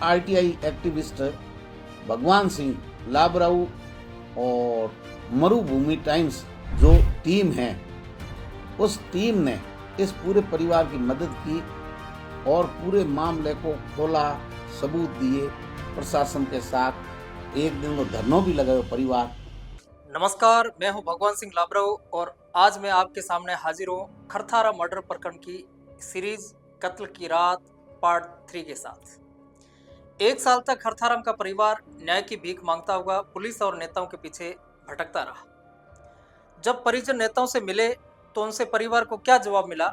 RTI activist भगवान सिंह लाबराऊ और मरुभूमि टाइम्स जो टीम है, उस टीम ने इस पूरे परिवार की मदद की और पूरे मामले को खोला, सबूत दिए प्रशासन के साथ। एक दिन वो धरनों भी लगाए परिवार। नमस्कार, मैं हूं भगवान सिंह लाबराऊ और आज मैं आपके सामने हाजिर हूं खरथारा मर्डर प्रकरण की सीरीज कत्ल की रात पार्ट 3 के साथ। एक साल तक खरथारम का परिवार न्याय की भीख मांगता हुआ पुलिस और नेताओं के पीछे भटकता रहा। जब परिजन नेताओं से मिले तो उनसे परिवार को क्या जवाब मिला?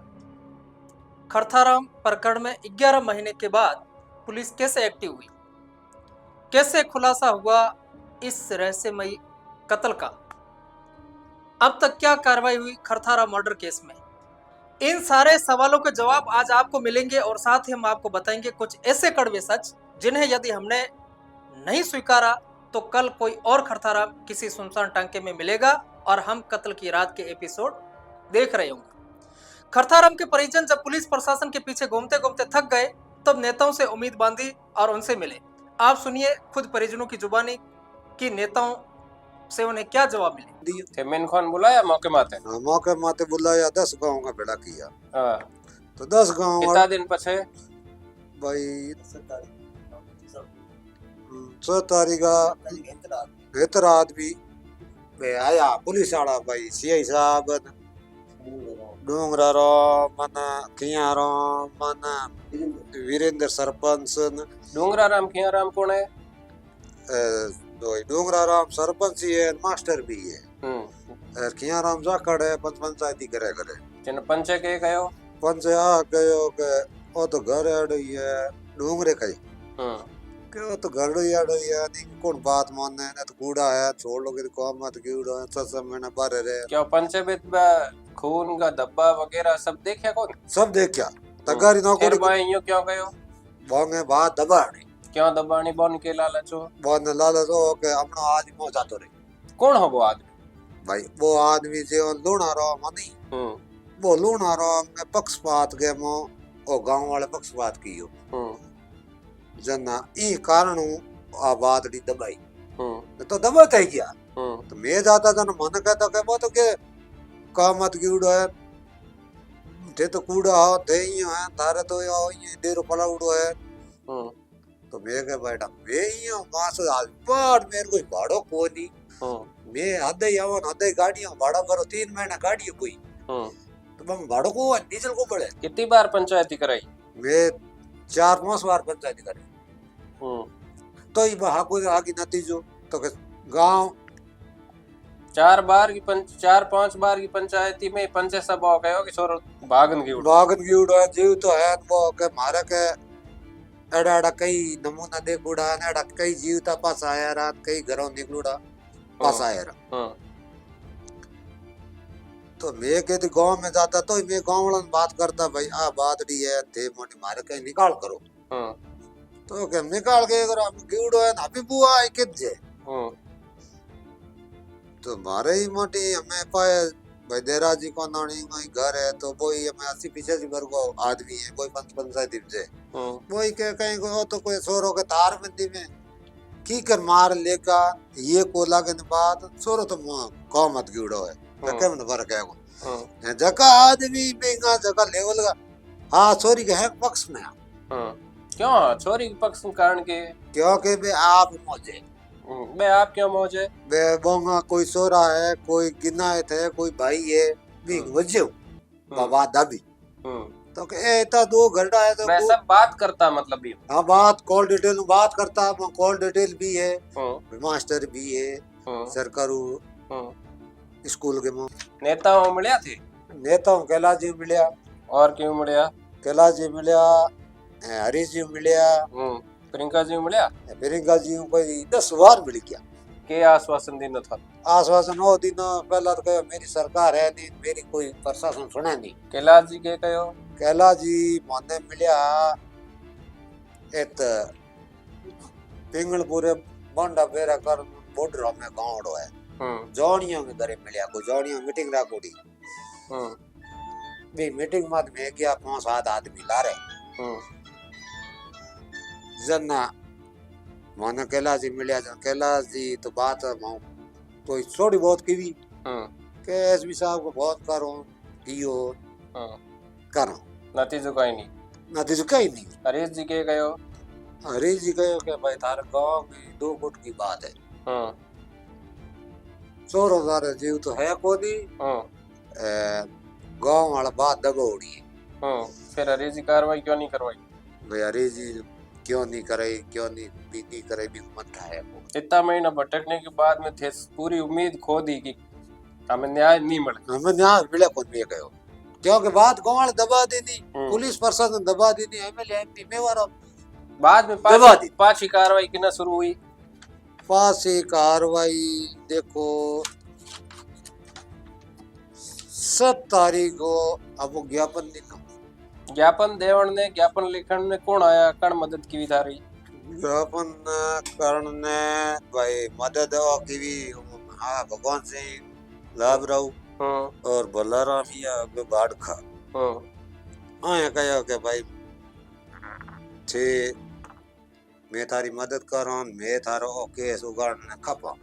खरथारम प्रकरण में 11 महीने के बाद पुलिस कैसे एक्टिव हुई? कैसे खुलासा हुआ इस रहस्यमयी कत्ल का? अब तक क्या कार्रवाई हुई खरथारा मर्डर केस में? इन सारे सवालों के जवाब आज आपको मिलेंगे और साथ ही हम आपको बताएंगे कुछ ऐसे कड़वे सच जिन्हें यदि हमने नहीं स्वीकारा तो कल कोई और खरथारा किसी सुनसान टांके में मिलेगा और हम कत्ल की रात के एपिसोड देख रहे होंगे। खरथारम के परिजन जब पुलिस प्रशासन के पीछे घूमते घूमते थक गए तब नेताओं से उम्मीद बांधी और उनसे मिले। आप सुनिए खुद परिजनों की जुबानी कि नेताओं से उन्हें क्या जवाब मिले। थेमेन खान बुलाया मौके माते? हाँ, मौके माते बुलाया, 10 गांव का बेड़ा किया। हाँ, तो 10 गांव कितना दिन पछे भाई 6 तारीख बेहतर आदमी वे आया पुलिस वाला भाई सीआई साहब डोंगरा रो मन किया रो मन वीरेंद्र सरपंच डोंगरा राम किया राम कौन है? दो डोंगरा राम सरपंच ही है, मास्टर भी है। और किया राम जाकड़ है, पंचायती करे करे जिन पंचे के कयो पंच आ गयो के ओ तो घर अड़ई है डोंगरे कई के ओ तो घर अड़ई है नहीं कौन बात मानने ने तो कूड़ा है छोड़ लोगे तो काम मत कूड़ा है सब महीने बारे रे क्या पंचे में खून का धब्बा वगैरह सब देखा कौन? सब देख क्या तगारी नौकरी भाई यूं क्यों कयो? बोंगे बात दबाणी क्यों दबाणी बोन के लालचो? बोन लालच हो के हमनो आज मो जातो रे। कौन हो वो आदमी? भाई वो आदमी जो लूणा रो मनी वो लूणा रो में पक्षपात के मो ओ गांव वाले पक्षपात कियो जना ई कारण आ बात डी दबाई तो दबाता ही क्या तो मैं जाता था ना मन कहता के वो तो के कामत कीड़ो है थे तो कूड़ा हो थे ही है तारे तो ये डेरो पड़ा उड़ो है तो मैं के बेटा मैं ही हूं मास आज पर मेरे कोई भाड़ो कोनी मैं आधे यावन आधे गाड़ियां भाड़ा करो 3 महीना गाड़ी कोई तो मैं भाड़ो को डीजल को पड़े। कितनी बार पंचायती कराई? मैं 4-5 बार पंचायती करे तो ये बहा को आगे नतीजो तो के गांव 4-5 बार की पंचायती में पंचे सब हो गयो कि छोरो भागन की उड़ा जीव तो है वो के मारे के एड़ा एड़ा कई नमूना देखुड़ा ने एड़ा कई जीवता पास आया रात कई घरों निकलुड़ा पास आया रहा तो मैं कहती गांव में जाता तो मैं गांव वालों बात करता भाई आ बात डी है थे मोटी मारे कहीं निकाल करो तो के निकाल के करो हम कीड़ो है ना भी बुआ आई के जे तो मारे ही मोटी हमें पाए भाई देरा जी को नानी कोई घर है तो वही हमें 80-85 घर को आदमी है कोई पंचायत से वही के कहीं को तो कोई सोरो के तार बंदी में की कर मार लेगा ये को लागे न बात सोरो तो को मत कीड़ो है तके में फर्क है को जका आदमी बेगा जका लेवल का हां सॉरी के है पक्ष में क्यों छोरी के पक्ष कारण के क्योंकि बे आप मौजे बे आप क्यों मौजे बे बोंगा कोई सोरा है कोई गिनायत है कोई भाई है भी वजो बाबा दाबी तो के एता दो घरडा है तो मैं सब बात करता मतलब ये हां बात कॉल डिटेल में बात करता कॉल डिटेल भी है मास्टर भी है सरकारू स्कूल के में नेताओं मिलया थे नेताओं कैलाश जी मिलया और क्यों मिलया? कैलाश जी मिलया हरीश जी मिलया प्रियंका जी मिलया प्रियंका जी कोई 10 बार मिल गया के आश्वासन दिन था? आश्वासन हो दिन पहला तो कहो मेरी सरकार है नहीं मेरी कोई प्रशासन सुने नहीं। कैलाश जी के कहो? कैलाश जी माने मिलया एत पिंगलपुरे बंडा बेरा कर बॉर्डर में गांवड़ो है जौनियों में घरे मिलया को जौनियों मीटिंग राखोड़ी भी मीटिंग मत में गया 5-7 आदमी ला रहे जना माने कैलाश जी मिलिया जा कैलाश जी तो बात मां तो थोड़ी बहुत की भी के एसबी साहब को बहुत करो कियो करो नतीजो कहीं नहीं। नतीजो कहीं नहीं। हरीश जी के गयो? हरीश जी कहो कि भाई थारे गांव में 2 फुट की बात है। 100,000 जीव तो है कोनी। गांव वाला बात दगो उड़ी है। फिर हरीश जी कार्रवाई क्यों नहीं करवाई? भाई हरीश जी क्यों नहीं करे, क्यों नहीं करे भी मत है। इतना महीना भटकने के बाद में थे पूरी उम्मीद खो दी कि हमें न्याय नहीं मिले। हमें न्याय मिले कौन भी गयो क्योंकि बात गांव वाले दबा देनी, पुलिस प्रशासन दबा देनी, एमएलए एमपी मेवारो बाद में पांचवी कार्रवाई किना शुरू हुई? पांचवी कार्रवाई देखो 7 तारीख को अब ज्ञापन लिखा। ज्ञापन देवण ने ज्ञापन लिखण ने कौन आया, कण मदद की था रही? ज्ञापन करने भाई मदद की भी हाँ भगवान सिंह लाभराव और बलाराम या बाड़खा आया कहो के भाई छे मैं थारी मदद करूं, मैं थारो केस उगाड़ने खपा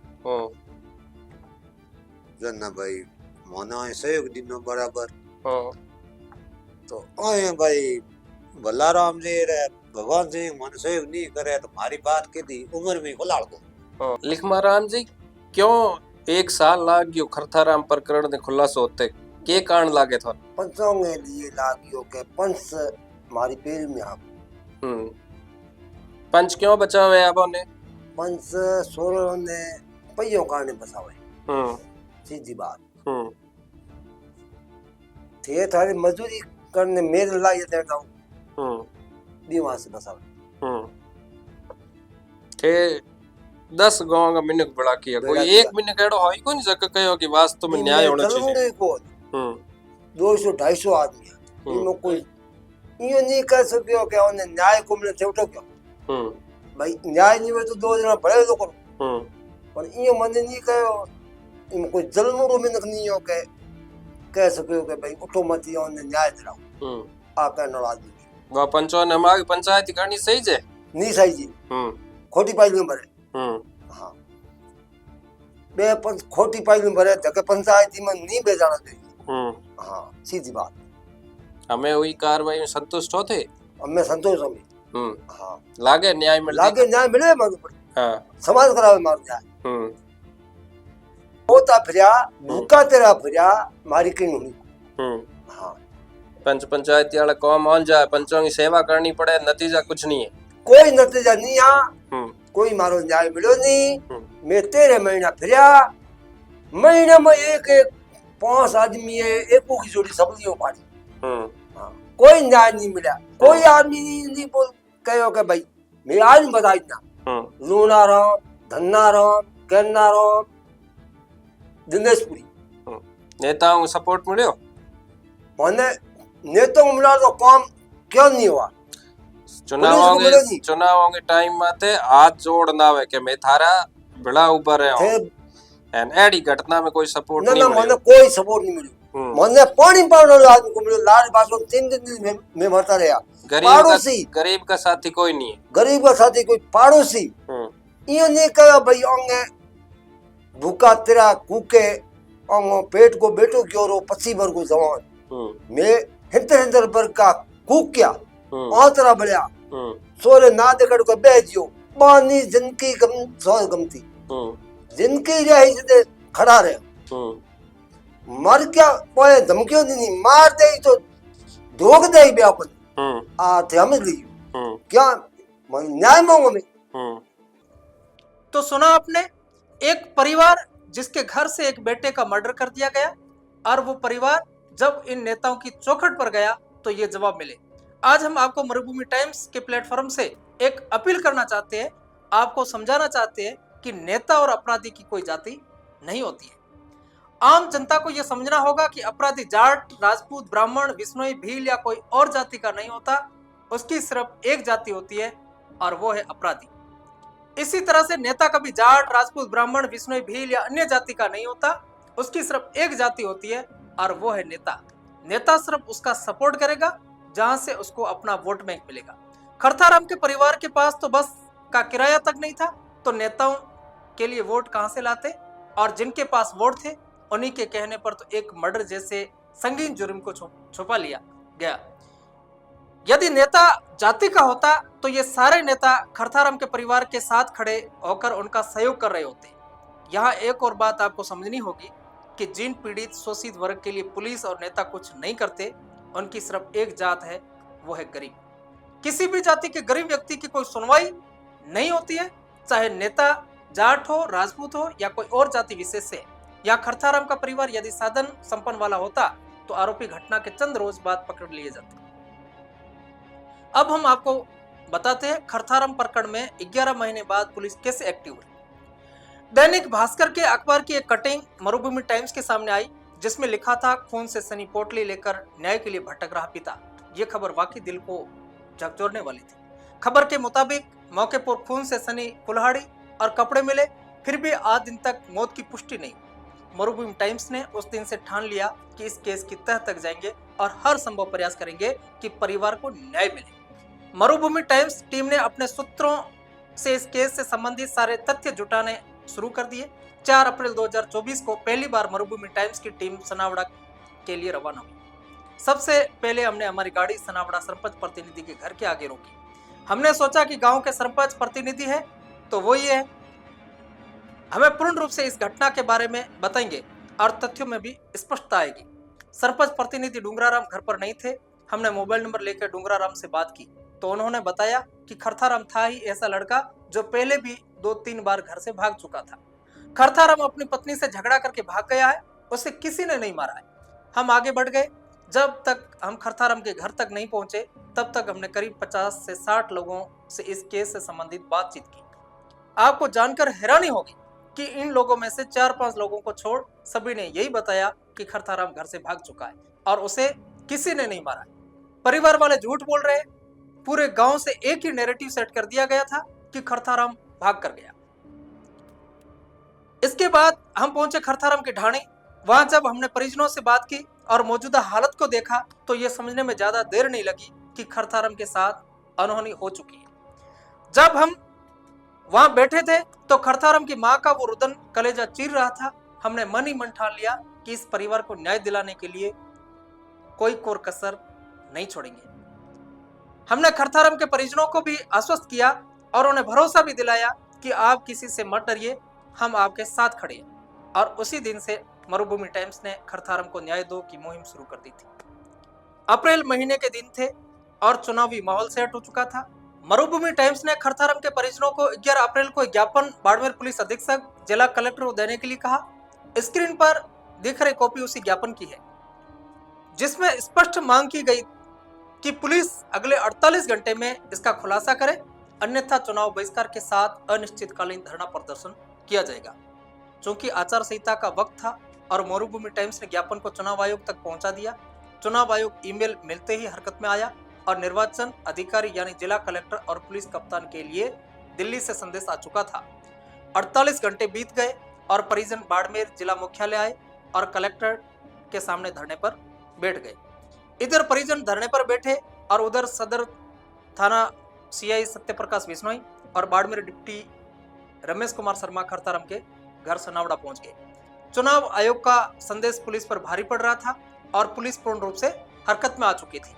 जना भाई मना सहयोग दिनो बराबर। तो आए भाई बलाराम जी रे भगवान सिंह मन सहयोग नहीं करे तो मारी बात के दी उम्र में खुलाड़ दो। लिखमाराम जी क्यों 1 साल लाग गयो खरथाराम प्रकरण ने खुलासो होते, के कारण लागे था? पंचों के लिए लागियो के पंच मारी पेड़ में आप पंच क्यों बचावे अब ने? पंच सोरो ने पहियों कारण बसावे। सीधी बात थे थारी मजदूरी करने मेरे लाये देता हूं दीवार से बसावे थे 10 गांव का मिनक बड़ा किया, कोई एक मिनक एड़ो होई कोनी जक कयो कि वास्तव में न्याय होना चाहिए। 200-250 आदमी है इनो कोई इयो नहीं कह सकियो कि ओने न्याय को मिले थे उठो क्यों भाई न्याय नहीं हुए तो 2 जना भले तो करो पर इयो मन नहीं कयो इन कोई जलमुरो मिनक नहीं हो के कह सकियो कि भाई उठो मत ओने न्याय दिलाओ आ कहने वाला आदमी वा पंचो ने हमारी पंचायत करनी सही जे नहीं सही जी खोटी पाई में भरे हाँ बे पंच खोटी पाई में भरे जके पंचायत में नहीं बेजाना चाहिए। हाँ सीधी बात हमें हुई कार्रवाई में संतुष्ट होते? हमें संतोष हमें हाँ लागे न्याय मिले मारू पड़े हाँ समाज करावे मारू न्याय होता फिरा भूखा तेरा फिरा मारी कहीं हुई। हाँ पंच पंचायती वाला काम मान जाए, पंचों की सेवा करनी पड़े, नतीजा कुछ नहीं है, कोई नतीजा नहीं आ कोई मारो न्याय मिलो नहीं। मैं 13 महीना फिरा महीने में एक 5 आदमी है एक की जोड़ी सब्जियों पाड़ी कोई न्याय नहीं मिला। कोई आदमी नहीं बोल कहो कि भाई मैं आज बताई ना लूना राम धन्ना राम कहना राम दिनेशपुरी नेताओं को सपोर्ट मिले मैंने नेताओं को मिला तो काम क्यों नहीं हुआ? चुनावों के टाइम में थे हाथ जोड़ ना वे के मैं थारा बड़ा ऊपर है एंड एडी घटना में कोई सपोर्ट नहीं मिला। मैंने कोई सपोर्ट नहीं मिला। मैंने पानी पावने वाले आदमी को मिला लाल बासों 3 दिन में मरता रहा। गरीब का साथी कोई नहीं है, गरीब का साथी कोई पड़ोसी यो नहीं कहा भाई ओंगे भूखा तेरा कूके ओंगो पेट को बेटो क्यों रो 25 वर्ग को जवान मैं हिंदर पर का कूक क्या आतरा बलिया सोरे ना देखड़ को बेजियो पानी जिनकी गम सो गमती जिनकी रही से खड़ा रहे मर क्या पोए धमकियों नहीं मार दे तो धोख दे भी अपन आते हम ली क्या न्याय मांगो में। तो सुना आपने एक परिवार जिसके घर से एक बेटे का मर्डर कर दिया गया और वो परिवार जब इन नेताओं की चौखट पर गया तो ये जवाब मिले। आज हम आपको मरुभूमि टाइम्स के प्लेटफॉर्म से एक अपील करना चाहते हैं, आपको समझाना चाहते हैं कि नेता और अपराधी की कोई जाति नहीं होती है। आम जनता को यह समझना होगा कि अपराधी जाट राजपूत ब्राह्मण बिश्नोई भील या कोई और जाति का नहीं होता, उसकी सिर्फ एक जाति होती है और वो है अपराधी। इसी तरह से नेता कभी जाट राजपूत ब्राह्मण बिश्नोई भील या अन्य जाति का नहीं होता, उसकी सिर्फ एक जाति होती है और वो है नेता। नेता सिर्फ उसका सपोर्ट करेगा जहां से उसको अपना वोट बैंक मिलेगा। खरथाराम के परिवार के पास तो बस का किराया तक नहीं था तो नेताओं के लिए वोट कहां से लाते? और जिनके पास वोट थे उन्हीं के कहने पर तो एक मर्डर जैसे संगीन जुर्म को छुपा लिया गया। यदि नेता जाति का होता तो ये सारे नेता खरथारम के परिवार के साथ खड़े होकर उनका सहयोग कर रहे होते। यहाँ एक और बात आपको समझनी होगी कि जिन पीड़ित शोषित वर्ग के लिए पुलिस और नेता कुछ नहीं करते, उनकी सिर्फ एक जात है, वो है गरीब। किसी भी जाति के गरीब व्यक्ति की कोई सुनवाई नहीं होती है, चाहे नेता जाट हो, राजपूत हो या कोई और जाति विशेष से। या खरथारम का परिवार यदि साधन संपन्न वाला होता तो आरोपी घटना के चंद रोज बाद पकड़ लिए जाते। अब हम आपको बताते हैं खरथारम प्रकरण में 11 महीने बाद पुलिस कैसे एक्टिव हुई। दैनिक भास्कर के अखबार की एक कटिंग मरुभूमि टाइम्स के सामने आई जिसमें लिखा था, खून से सनी पोटली लेकर न्याय के लिए भटक रहा पिता। यह खबर वाकई दिल को झकझोरने वाली थी। खबर के मुताबिक मौके पर खून से सनी कुल्हाड़ी और कपड़े मिले, फिर भी आज दिन तक मौत की पुष्टि नहीं। मरुभूमि टाइम्स ने उस दिन से ठान लिया कि इस केस की तह तक जाएंगे और हर संभव प्रयास करेंगे कि परिवार को न्याय मिले। मरुभूमि टाइम्स टीम ने अपने सूत्रों से इस केस से संबंधित सारे तथ्य जुटाने शुरू कर दिए। 4 अप्रैल 2024 को पहली बार मरुभूमि टाइम्स की टीम सनावड़ा के लिए रवाना हुई। सबसे पहले हमने हमारी गाड़ी सनावड़ा सरपंच प्रतिनिधि के घर के आगे रोकी। हमने सोचा कि गांव के सरपंच प्रतिनिधि है तो वो ही है, हमें पूर्ण रूप से इस घटना के बारे में बताएंगे और तथ्यों में भी स्पष्टता आएगी। सरपंच प्रतिनिधि डूंगराराम घर पर नहीं थे। हमने मोबाइल नंबर लेकर डूंगराराम से बात की तो उन्होंने बताया कि खरथाराम था ही ऐसा लड़का जो पहले भी 2-3 बार घर से भाग चुका था। खरथाराम अपनी पत्नी से झगड़ा करके भाग गया है, उसे किसी ने नहीं मारा है। हम आगे बढ़ गए। जब तक हम खरथाराम के घर तक नहीं पहुंचे तब तक हमने करीब 50 से 60 लोगों से इस केस से संबंधित बातचीत की। आपको जानकर हैरानी होगी कि इन लोगों में से 4-5 लोगों को छोड़ सभी ने यही बताया कि खरथाराम घर से भाग चुका है और उसे किसी ने नहीं मारा है। परिवार वाले झूठ बोल रहे। पूरे गांव से एक ही नैरेटिव सेट कर दिया गया था कि खरथाराम भाग कर गया। इसके बाद हम पहुंचे खरथाराम की ढाणी। वहां जब हमने परिजनों से बात की और मौजूदा हालत को देखा तो यह समझने में ज्यादा देर नहीं लगी कि खरथाराम के साथ अनहोनी हो चुकी है। जब हम वहां बैठे थे तो खरथाराम की मां का वो रुदन कलेजा चीर रहा था। हमने मन ही मन ठान लिया कि इस परिवार को न्याय दिलाने के लिए कोई कोर कसर नहीं छोड़ेंगे। हमने खरथाराम के परिजनों को भी आश्वस्त किया और उन्हें भरोसा भी दिलाया कि आप किसी से मत डरिए, हम आपके साथ खड़े हैं। और उसी दिन से मरुभूमि टाइम्स ने खरथाराम को न्याय दो की मुहिम शुरू कर दी थी। अप्रैल महीने के दिन थे और चुनावी माहौल सेट हो चुका था। मरुभूमि टाइम्स ने खरथाराम के परिजनों को 11 अप्रैल को ज्ञापन बाड़मेर पुलिस अधीक्षक जिला कलेक्टर को देने के लिए कहा। स्क्रीन पर दिख रही कॉपी उसी ज्ञापन की है जिसमें स्पष्ट मांग की गई कि पुलिस अगले 48 घंटे में इसका खुलासा करे, अन्यथा चुनाव बहिष्कार के साथ अनिश्चितकालीन धरना प्रदर्शन किया जाएगा। चूंकि आचार संहिता का वक्त था और मरुभूमि टाइम्स ने ज्ञापन को चुनाव आयोग तक पहुंचा दिया। चुनाव आयोग ईमेल मिलते ही हरकत में आया और निर्वाचन अधिकारी यानी जिला कलेक्टर और पुलिस कप्तान के लिए दिल्ली से संदेश आ चुका था। 48 घंटे बीत गए और परिजन बाड़मेर जिला मुख्यालय आए और कलेक्टर के सामने धरने पर बैठ गए। इधर परिजन धरने पर बैठे और उधर सदर थाना सीआई सत्यप्रकाश बिश्नोई और बाड़मेर डिप्टी रमेश कुमार शर्मा खरथाराम के घर सनावड़ा पहुंच गए। चुनाव आयोग का संदेश पुलिस पर भारी पड़ रहा था और पुलिस पूर्ण रूप से हरकत में आ चुकी थी।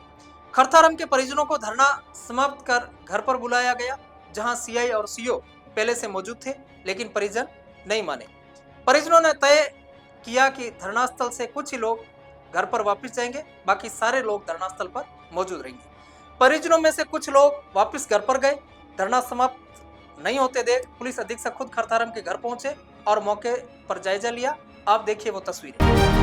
खरथाराम के परिजनों को धरना समाप्त कर घर पर बुलाया गया जहां सीआई और सीओ पहले से मौजूद थे, लेकिन परिजन नहीं माने। परिजनों ने तय किया कि धरना स्थल से कुछ ही लोग घर पर वापस जाएंगे, बाकी सारे लोग धरना स्थल पर मौजूद रहेंगे। परिजनों में से कुछ लोग वापस घर पर गए। धरना समाप्त नहीं होते देख पुलिस अधीक्षक खुद खरथाराम के घर पहुंचे और मौके पर जायजा लिया। आप देखिए वो तस्वीरें।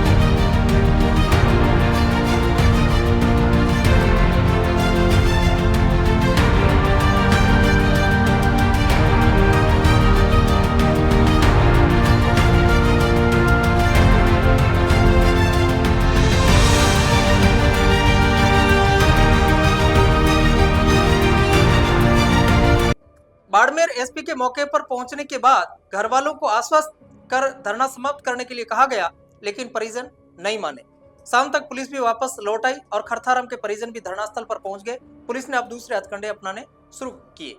बाड़मेर एसपी के मौके पर पहुंचने के बाद घर वालों को आश्वस्त कर धरना समाप्त करने के लिए कहा गया, लेकिन परिजन नहीं माने। शाम तक पुलिस भी वापस लौट आई और खरथाराम के परिजन भी धरना स्थल पर पहुंच गए। पुलिस ने अब दूसरे हथकंडे अपनाने शुरू किए।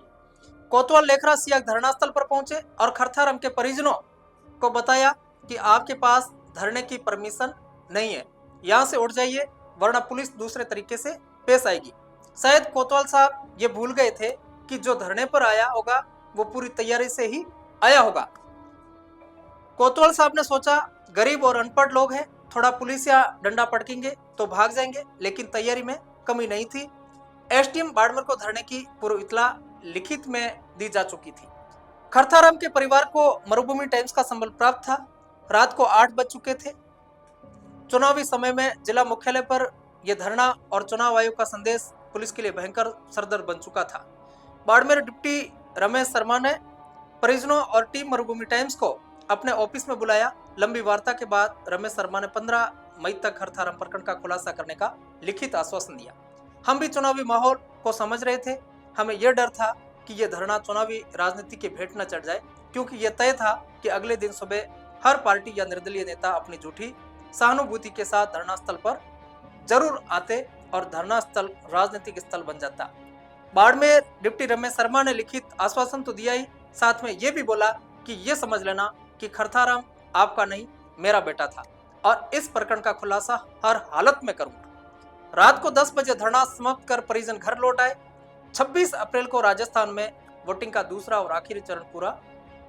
कोतवाल लेखरा सियाक धरनास्थल पर पहुंचे और खरथारम के परिजनों को बताया कि आपके पास धरने की परमिशन नहीं है, यहाँ से उठ जाइए वरना पुलिस दूसरे तरीके से पेश आएगी। शायद कोतवाल साहब ये भूल गए थे कि जो धरने पर आया होगा वो पूरी तैयारी से ही आया होगा। कोतवाल साहब ने सोचा गरीब और अनपढ़ लोग हैं, थोड़ा पुलिस या डंडा पटकेंगे तो भाग जाएंगे, लेकिन तैयारी में कमी नहीं थी। एसडीएम बाड़मेर को धरने की पूर्व इतला लिखित में दी जा चुकी थी। खरथारम के परिवार को मरुभूमि टाइम्स का संबल प्राप्त था। रात को 8 बज चुके थे। चुनावी समय में जिला मुख्यालय पर यह धरना और चुनाव आयोग का संदेश पुलिस के लिए भयंकर सरदर्द बन चुका था। बाड़मेर डिप्टी रमेश शर्मा ने परिजनों और टीम मरुभूमि टाइम्स को अपने ऑफिस में बुलाया। लंबी वार्ता के बाद रमेश शर्मा ने 15 मई तक खरथारम प्रकरण का खुलासा करने का लिखित आश्वासन दिया। हम भी चुनावी माहौल को समझ रहे थे। हमें यह डर था कि यह धरना चुनावी राजनीति के भेंट न चढ़ जाए, क्योंकि यह तय था कि अगले दिन सुबह हर पार्टी या निर्दलीय नेता अपनी झूठी सहानुभूति के साथ धरना स्थल पर जरूर आते और धरना स्थल राजनीतिक स्थल बन जाता। बाड़मेर डिप्टी रमेश शर्मा ने लिखित आश्वासन तो दिया ही, साथ में यह भी बोला कि यह समझ लेना कि खरथारम आपका नहीं मेरा बेटा था और इस प्रकरण का खुलासा हर हालत में करूंगा। रात को 10 बजे धरना समाप्त कर परिजन घर लौट आए। 26 अप्रैल को राजस्थान में वोटिंग का दूसरा और आखिरी चरण पूरा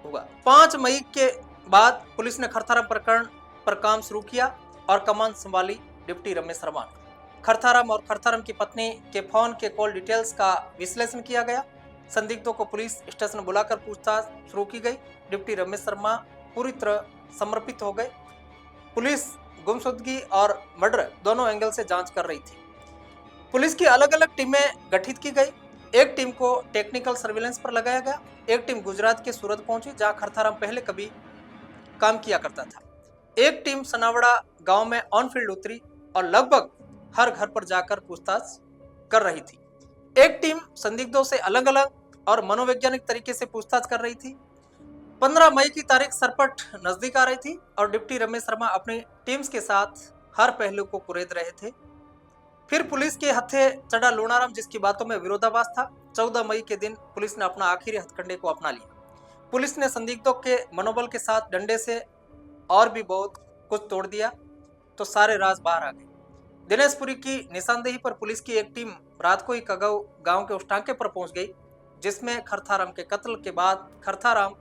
हुआ। 5 मई के बाद पुलिस ने खरथारम प्रकरण पर काम शुरू किया और कमान संभाली डिप्टी रमेश शर्मा ने। खरथारम और खरथारम की पत्नी के फोन के कॉल डिटेल्स का विश्लेषण किया गया। संदिग्धों को पुलिस स्टेशन बुलाकर पूछताछ शुरू की गई। डिप्टी रमेश शर्मा पूरी तरह समर्पित हो गए। पुलिस गुमशुदगी और मर्डर दोनों एंगल से जांच कर रही थी। पुलिस की अलग अलग टीमें गठित की गई। एक टीम को टेक्निकल सर्विलेंस पर लगाया गया। एक टीम गुजरात के सूरत पहुंची, जहां खरथारम पहले कभी काम किया करता था। एक टीम सनावड़ा गांव में ऑन फील्ड उतरी और लगभग हर घर पर जाकर पूछताछ कर रही थी। एक टीम संदिग्धों से अलग अलग और मनोवैज्ञानिक तरीके से पूछताछ कर रही थी। 15 मई की तारीख सरपट नजदीक आ रही थी और डिप्टी रमेश शर्मा अपनी टीम्स के साथ हर पहलू को कुरेद रहे थे। फिर पुलिस के हत्थे चढ़ा लूणाराम, जिसकी बातों में विरोधाभास था। 14 मई के दिन पुलिस ने अपना आखिरी हथकंडे को अपना लिया। पुलिस ने संदिग्धों के मनोबल के साथ डंडे से और भी बहुत कुछ तोड़ दिया तो सारे राज बाहर आ गए। दिनेशपुरी की निशानदेही पर पुलिस की एक टीम रात को ही कगव गांव के उस टांके पर पहुंच गई, जिसमें खरथारम के कत्ल के बाद खरथारम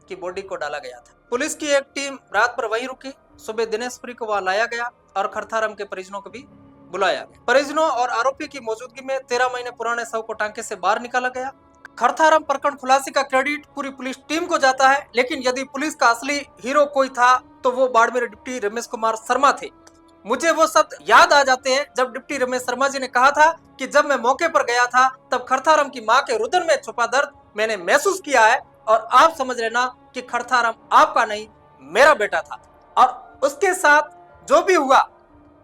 की बॉडी को डाला गया था। पुलिस की एक टीम रात पर वहीं रुकी। सुबह दिनेशपुरी को वहां लाया गया और खरथारम के परिजनों को भी बुलाया गया। परिजनों और आरोपी की मौजूदगी में 13 महीने पुराने शव को टांके से बाहर निकाला गया। खरथारम प्रकरण खुलासे का क्रेडिट पूरी पुलिस टीम को जाता है, लेकिन यदि पुलिस का असली हीरो कोई था तो वो बाड़मेर डिप्टी रमेश कुमार शर्मा थे। मुझे वो शब्द याद आ जाते हैं जब डिप्टी रमेश शर्मा जी ने कहा था कि जब मैं मौके पर गया था तब खरथारम की मां के रुदन में छुपा दर्द मैंने महसूस किया है और आप समझ लेना कि खरथारम आपका नहीं मेरा बेटा था और उसके साथ जो भी हुआ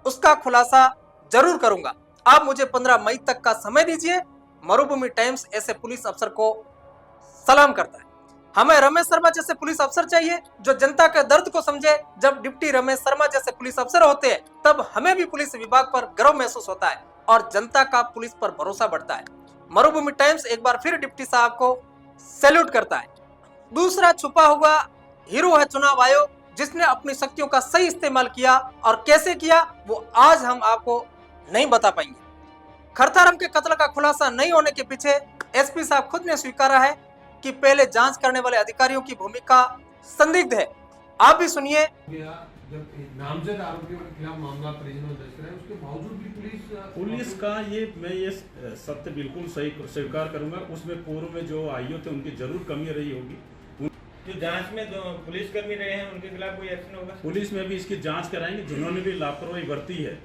उसका खुलासा जरूर करूंगा। आप मुझे 15 मई तक का समय दीजिए। मरुभूमि टाइम्स ऐसे पुलिस अफसर को सलाम करता है। हमें रमेश शर्मा जैसे पुलिस अफसर चाहिए जो जनता के दर्द को समझे। जब डिप्टी रमेश शर्मा जैसे पुलिस अफसर होते हैं तब हमें भी पुलिस विभाग पर गर्व महसूस होता है और जनता का पुलिस पर भरोसा बढ़ता है। मरुभूमि टाइम्स एक बार फिर डिप्टी साहब को सैल्यूट करता है। दूसरा छुपा हुआ हीरो है चुनाव आयोग, जिसने अपनी शक्तियों का सही इस्तेमाल किया और कैसे किया वो आज हम आपको नहीं बता पाएंगे। खरथारम के कत्ल का खुलासा नहीं होने के पीछे एसपी साहब खुद ने स्वीकारा है कि पहले जांच करने वाले अधिकारियों की भूमिका संदिग्ध है। आप भी सुनिए। जब नामजद आरोपियों के खिलाफ मामला परिजनों दर्ज कराया, उसके बावजूद भी पुलिस का ये सत्य बिल्कुल सही स्वीकार करूंगा। उसमें पूर्व में जो आईओ थे उनकी जरूर कमी रही होगी। जो जांच में जो पुलिसकर्मी रहे हैं उनके खिलाफ कोई एक्शन होगा? पुलिस में भी इसकी जांच कराएंगे। जिन्होंने भी लापरवाही बरती है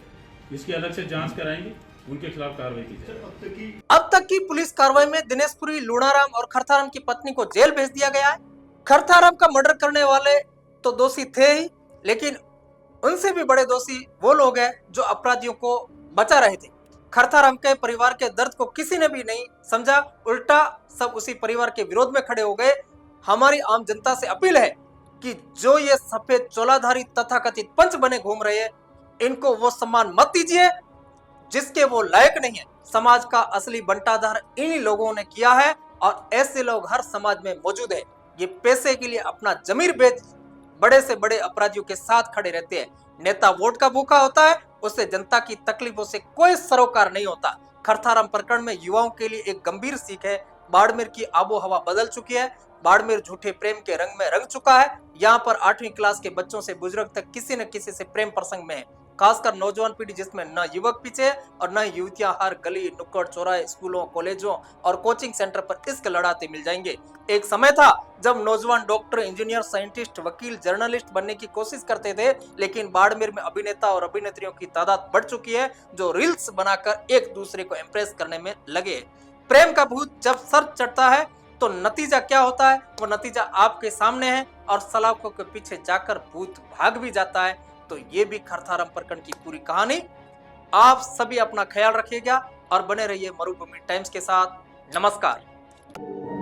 इसकी अलग से जांच कराएंगे, उनके खिलाफ कार्रवाई की जाएगी। अब तक की पुलिस कार्रवाई में दिनेशपुरी, लूणाराम और खरथारम की पत्नी को जेल भेज दिया गया है। खरथारम का मर्डर करने वाले तो दोषी थे ही, लेकिन उनसे भी बड़े दोषी वो लोग हैं जो अपराधियों को बचा रहे थे। खरथारम के परिवार के दर्द को किसी ने भी नहीं समझा, उल्टा सब उसी परिवार के विरोध में खड़े हो गए। हमारी आम जनता से अपील है कि जो ये सफेद चोलाधारी तथाकथित पंच बने घूम रहे हैं, इनको वो सम्मान मत दीजिए जिसके वो लायक नहीं है। समाज का असली बंटाधार इन्हीं लोगों ने किया है और ऐसे लोग हर समाज में मौजूद है। ये पैसे के लिए अपना जमीर बेच बड़े से बड़े अपराधियों के साथ खड़े रहते हैं। नेता वोट का भूखा होता है, उससे जनता की तकलीफों से कोई सरोकार नहीं होता। खरथाराम प्रकरण में युवाओं के लिए एक गंभीर सीख है। बाड़मेर की आबो हवा बदल चुकी है। बाड़मेर झूठे प्रेम के रंग में रंग चुका है। यहाँ पर 8वीं क्लास के बच्चों से बुजुर्ग तक किसी न किसी से प्रेम प्रसंग में है। खासकर नौजवान पीढ़ी जिसमें न युवक पीछे है और न युवतियां हर गली नुक्कड़ चौराहे स्कूलों कॉलेजों और कोचिंग सेंटर पर इश्क लड़ाते मिल जाएंगे। एक समय था जब नौजवान डॉक्टर इंजीनियर साइंटिस्ट वकील जर्नलिस्ट बनने की कोशिश करते थे, लेकिन बाड़मेर में अभिनेता और अभिनेत्रियों की तादाद बढ़ चुकी है जो रील्स बनाकर एक दूसरे को इम्प्रेस करने में लगे। प्रेम का भूत जब सर चढ़ता है तो नतीजा क्या होता है वो नतीजा आपके सामने है और सलाखों के पीछे जाकर भूत भाग भी जाता है। तो ये भी खरथाराम प्रकरण की पूरी कहानी। आप सभी अपना ख्याल रखिएगा और बने रहिए मरुभूमि टाइम्स के साथ। नमस्कार।